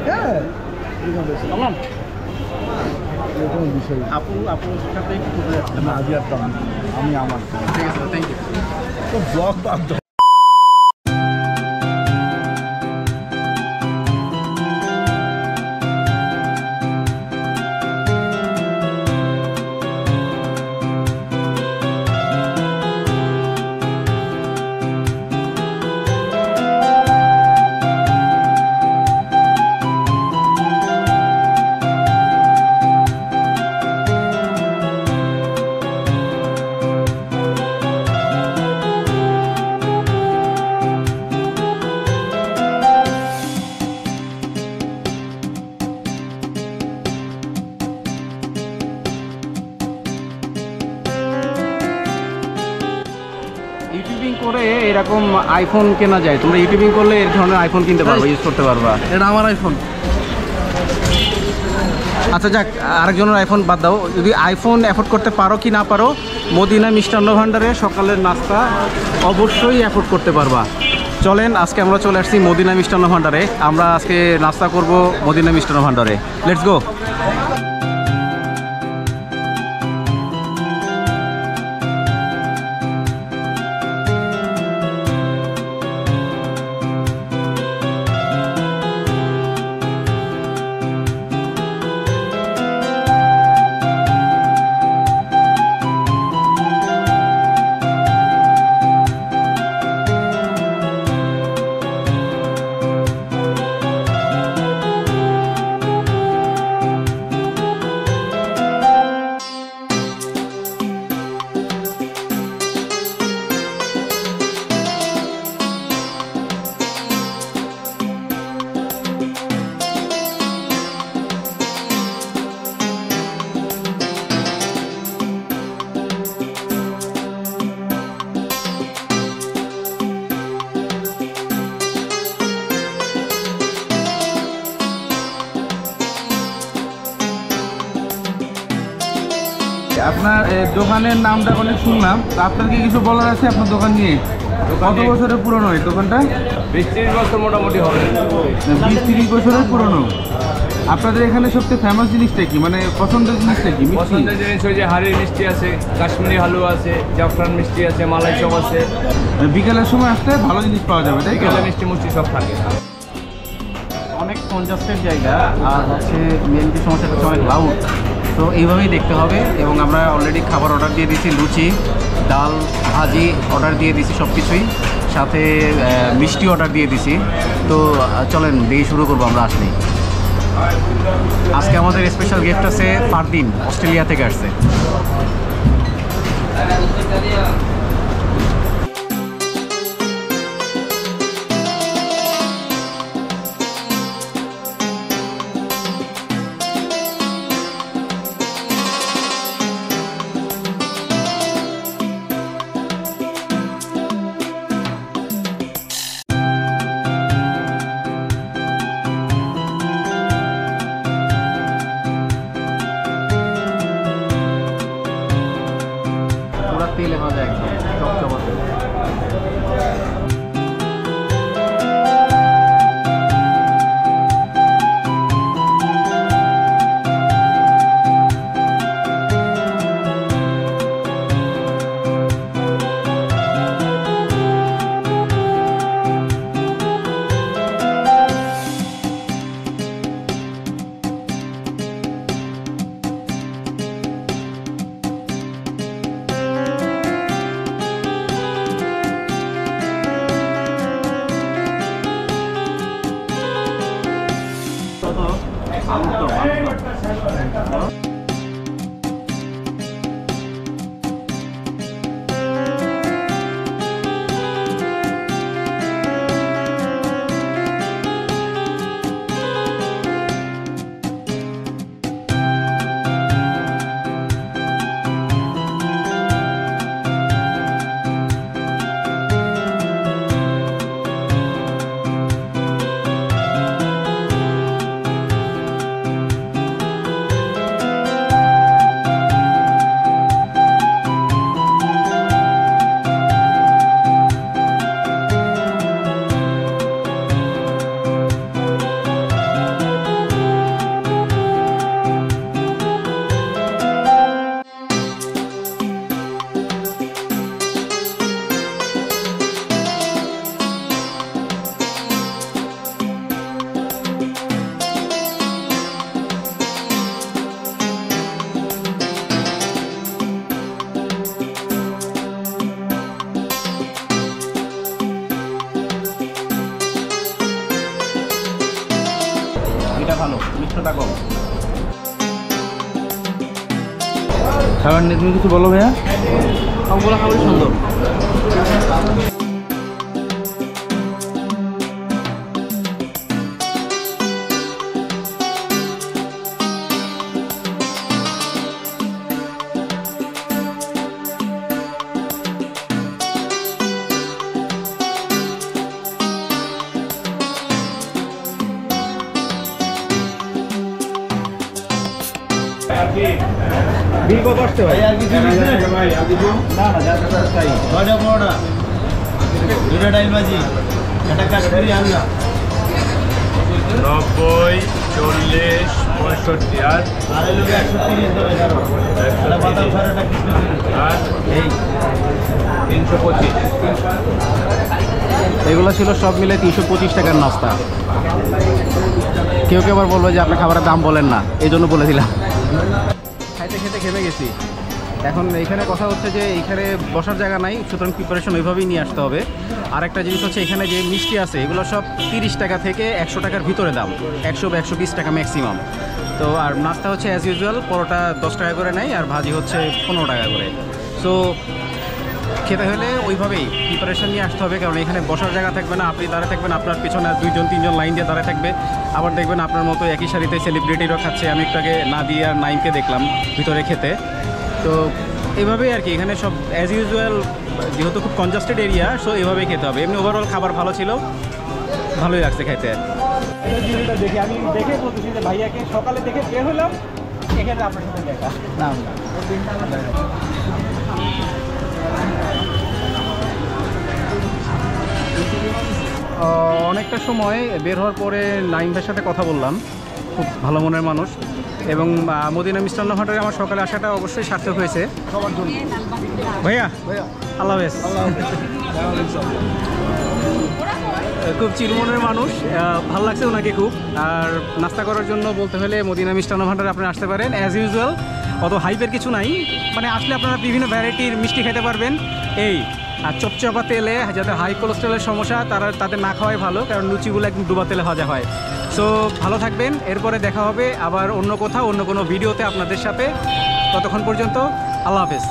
হ্যাঁ আমি আমার ঠিক আছে থ্যাংক ইউ তো ব্লগ বাদ ইউটিউবিং করে এরকম আইফোন কেনা যায়, তোমরা ইউটিউবিং করলে এই ধরনের আইফোন কিনতে পারবা, ইউজ করতে পারবা। এটা আমার আইফোন। আচ্ছা যাক, আরেকজনের আইফোন বাদ দাও, যদি আইফোন অ্যাফোর্ড করতে পারো কি না পারো, মদিনা মিষ্টান্ন ভাণ্ডারে সকালের নাস্তা অবশ্যই অ্যাফোর্ড করতে পারবা। চলেন আজকে আমরা চলে আসছি মদিনা মিষ্টান্ন ভাণ্ডারে, আমরা আজকে নাস্তা করব মদিনা মিষ্টান্ন ভাণ্ডারে। Let's go. আপনার দোকানের নামটা অনেক শুনলাম, আপনার কি কিছু বলার আছে আপনার দোকান নিয়ে? কত বছরের পুরনো এই দোকানটা? 20-30 বছর মোটামুটি হবে। 20-30 বছরের পুরনো। আপনাদের এখানে সবচেয়ে ফেমাস জিনিসটা কি, মানে পছন্দের জিনিসটা কি? পছন্দের জিনিস ওই যে হাড়ির মিষ্টি আছে, কাশ্মীরি হালুয়া আছে, জাফরান মিষ্টি আছে, মালাই চপ আছে। বিকেলের সময় আসলে ভালো জিনিস পাওয়া যাবে, তাই বিকেলে মিষ্টি মুষ্টি সব থাকে। অনেক কনজাস্টেড জায়গা, আর হচ্ছে মেন যে সমস্যাটা হচ্ছে অনেক লাউড, তো এইভাবেই দেখতে হবে। এবং আমরা অলরেডি খাবার অর্ডার দিয়ে দিয়েছি, লুচি, ডাল, ভাজি অর্ডার দিয়ে দিয়েছি, সব কিছুই, সাথে মিষ্টি অর্ডার দিয়ে দিয়েছি। তো চলেন দিয়ে শুরু করবো আমরা আসলেই। আজকে আমাদের স্পেশাল গিফট আছে ফারদিন, অস্ট্রেলিয়া থেকে আসছে। তেলে ভাজা একদম চপচপাতে। ভালো, মিষ্টতা কম। খাবার নিয়ে তুমি কিছু বলো ভাইয়া? সবগুলো খাবারই সুন্দর। বিল কত আসছে ভাই? না না, যা চাই। 9টা 15টা 2টা ডাইল ভাজি, একটা কাশ্মীরি আলু, 90, 40, 65 আর আর এলো 130 দেবে কারো, একটা বাদাম ফেরাটা কৃষ্ণচূড়া, আর এই 325। এগুলো ছিল সব মিলে 325 টাকার নাস্তা। কেউ কেউ আবার বলবো যে আপনি খাবারের দাম বলেন না, এই জন্য বলে দিলাম। খাইতে খেতে খেমে গেছি। এখন এইখানে কথা হচ্ছে যে এইখানে বসার জায়গা নাই, সুতরাং প্রিপারেশন ওইভাবেই নিয়ে আসতে হবে। আর একটা জিনিস হচ্ছে এখানে যে মিষ্টি আছে এগুলো সব 30 টাকা থেকে 100 টাকার ভিতরে দাম, 100 বা 120 টাকা ম্যাক্সিমাম। তো আর নাস্তা হচ্ছে অ্যাজ ইউজুয়াল, পরোটা 10 টাকা করে নেয় আর ভাজি হচ্ছে 15 টাকা করে। সো খেতে হলে ওইভাবেই প্রিপারেশন নিয়ে আসতে হবে, কারণ এখানে বসার জায়গা থাকবে না, আপনি দাঁড়ায় থাকবেন, আপনার পিছনে 2জন 3জন লাইন দিয়ে দাঁড়ায় থাকবে। আবার দেখবেন আপনার মতো একই সারিতে সেলিব্রিটিরও খাচ্ছে। আমি একটু আগে নাদিয়া আর নাইমকে দেখলাম ভিতরে খেতে। তো এভাবেই আর কি, এখানে সব অ্যাজ ইউজুয়াল, যেহেতু খুব কনজাস্টেড এরিয়া, সো এভাবেই খেতে হবে। এমনি ওভারঅল খাবার ভালো ছিল, ভালোই লাগছে খাইতে। দেখি আমি দেখে বলতেছি যে ভাইয়াকে সকালে দেখে বের হলাম, এখানে আপনার সাথে দেখা না। অনেকটা সময় বের হওয়ার পরে নাইম ভাইয়ের সাথে কথা বললাম, খুব ভালো মনের মানুষ। এবং মদিনা মিষ্টান্ন ভান্ডারে আমার সকালে আসাটা অবশ্যই সার্থক হয়েছে সবার জন্য। ভাইয়া আল্লাহ হাফেজ। খুব চিরমনের মানুষ, ভালো লাগছে ওনাকে খুব। আর নাস্তা করার জন্য বলতে হলে মদিনা মিষ্টান্ন ভান্ডারে আপনারা আসতে পারেন। অ্যাজ ইউজুয়াল অত হাইপের কিছু নাই, মানে আসলে আপনারা বিভিন্ন ভ্যারাইটির মিষ্টি খেতে পারবেন। এই আর চপচপা তেলে, যাদের হাই কোলেস্ট্রলের সমস্যা তাদের না খাওয়াই ভালো, কারণ লুচিগুলো একদম ডুবা তেলে ভাজা হয়। সো ভালো থাকবেন, এরপরে দেখা হবে আবার অন্য কোথাও অন্য কোনো ভিডিওতে আপনাদের সাথে। ততক্ষণ পর্যন্ত আল্লাহ হাফেজ।